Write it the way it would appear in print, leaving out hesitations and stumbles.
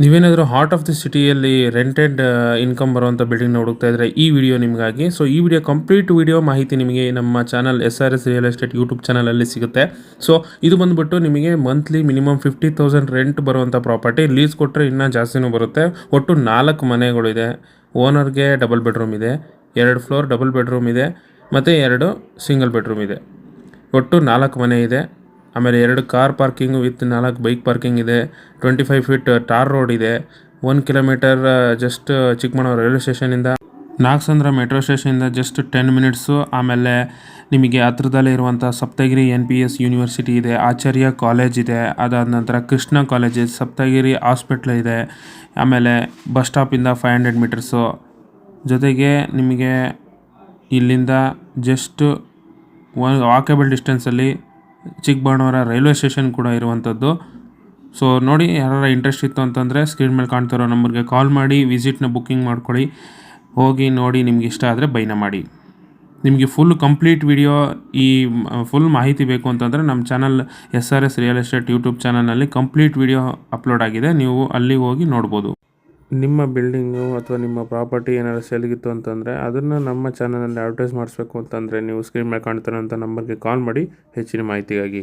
ನೀವೇನಾದರೂ heart of the ಸಿಟಿಯಲ್ಲಿ rented income ಬರುವಂಥ ಬಿಲ್ಡಿಂಗ್ನ ಹುಡುಕ್ತಾ ಇದ್ದರೆ ಈ ವಿಡಿಯೋ ನಿಮಗಾಗಿ. ಸೊ ಈ ವಿಡಿಯೋ ಕಂಪ್ಲೀಟ್ ವಿಡಿಯೋ ಮಾಹಿತಿ ನಿಮಗೆ ನಮ್ಮ channel SRS real estate YouTube ಚಾನಲಲ್ಲಿ ಸಿಗುತ್ತೆ. ಸೊ ಇದು ಬಂದುಬಿಟ್ಟು ನಿಮಗೆ ಮಂತ್ಲಿ ಮಿನಿಮಮ್ 50,000 ರೆಂಟ್ ಬರುವಂಥ ಪ್ರಾಪರ್ಟಿ. ಲೀಸ್ ಕೊಟ್ಟರೆ ಇನ್ನೂ ಜಾಸ್ತಿನೂ ಬರುತ್ತೆ. ಒಟ್ಟು 4 ಮನೆಗಳಿದೆ. ಓನರ್ಗೆ ಡಬಲ್ ಬೆಡ್ರೂಮ್ ಇದೆ, 2 ಫ್ಲೋರ್ ಡಬಲ್ ಬೆಡ್ರೂಮ್ ಇದೆ ಮತ್ತು 2 ಸಿಂಗಲ್ ಬೆಡ್ರೂಮ್ ಇದೆ. ಒಟ್ಟು 4 ಮನೆ ಇದೆ. ಆಮೇಲೆ 2 car parking with 4 bike parking ಇದೆ. 25 ಫೀಟ್ ಟಾರ್ ರೋಡ್ ಇದೆ. 1 ಕಿಲೋಮೀಟರ್ ಜಸ್ಟ್ ಚಿಕ್ಕಮಗಳೂರು ರೈಲ್ವೆ ಸ್ಟೇಷನಿಂದ, ನಾಗಸಂದ್ರ ಮೆಟ್ರೋ ಸ್ಟೇಷನಿಂದ ಜಸ್ಟ್ 10 ಮಿನಿಟ್ಸು. ಆಮೇಲೆ ನಿಮಗೆ ಹತ್ರದಲ್ಲೇ ಇರುವಂಥ ಸಪ್ತಗಿರಿ NPS ಯೂನಿವರ್ಸಿಟಿ ಇದೆ, ಆಚಾರ್ಯ ಕಾಲೇಜ್ ಇದೆ, ಅದಾದ ನಂತರ ಕೃಷ್ಣ ಕಾಲೇಜ್, ಸಪ್ತಗಿರಿ ಹಾಸ್ಪಿಟ್ಲ್ ಇದೆ. ಆಮೇಲೆ ಬಸ್ ಸ್ಟಾಪಿಂದ 500 ಮೀಟರ್ಸು. ಜೊತೆಗೆ ನಿಮಗೆ ಇಲ್ಲಿಂದ ಜಸ್ಟ್ ವಾಕೇಬಲ್ ಡಿಸ್ಟೆನ್ಸಲ್ಲಿ ಚಿಕ್ಕಬಳ್ಳಾಪುರ ರೈಲ್ವೆ ಸ್ಟೇಷನ್ ಕೂಡ ಇರುವಂಥದ್ದು. ಸೊ ನೋಡಿ, ಯಾರು ಇಂಟ್ರೆಸ್ಟ್ ಇತ್ತು ಅಂತಂದರೆ ಸ್ಕ್ರೀನ್ ಮೇಲೆ ಕಾಣ್ತಿರೋ ನಂಬರ್ಗೆ ಕಾಲ್ ಮಾಡಿ ವಿಸಿಟ್ನ ಬುಕ್ಕಿಂಗ್ ಮಾಡ್ಕೊಳ್ಳಿ. ಹೋಗಿ ನೋಡಿ, ನಿಮ್ಗೆ ಇಷ್ಟ ಆದರೆ ಬೈನ ಮಾಡಿ. ನಿಮಗೆ ಫುಲ್ ಕಂಪ್ಲೀಟ್ ವಿಡಿಯೋ, ಈ ಫುಲ್ ಮಾಹಿತಿ ಬೇಕು ಅಂತಂದರೆ ನಮ್ಮ channel SRS real estate YouTube ಚಾನಲ್ನಲ್ಲಿ ಕಂಪ್ಲೀಟ್ ವಿಡಿಯೋ ಅಪ್ಲೋಡ್ ಆಗಿದೆ. ನೀವು ಅಲ್ಲಿಗೆ ಹೋಗಿ ನೋಡ್ಬೋದು. ನಿಮ್ಮ ಬಿಲ್ಡಿಂಗು ಅಥವಾ ನಿಮ್ಮ ಪ್ರಾಪರ್ಟಿ ಏನಾದ್ರು ಸೇಲ್ಗಿತ್ತು ಅಂತಂದರೆ ಅದನ್ನು ನಮ್ಮ ಚಾನಲಲ್ಲಿ ಅಡ್ವರ್ಟೈಸ್ ಮಾಡಿಸ್ಬೇಕು ಅಂತಂದರೆ ನೀವು ಸ್ಕ್ರೀನ್ ಮೇಲೆ ಕಾಣ್ತಿರೋಂಥ ನಂಬರ್ಗೆ ಕಾಲ್ ಮಾಡಿ ಹೆಚ್ಚಿನ ಮಾಹಿತಿಗಾಗಿ.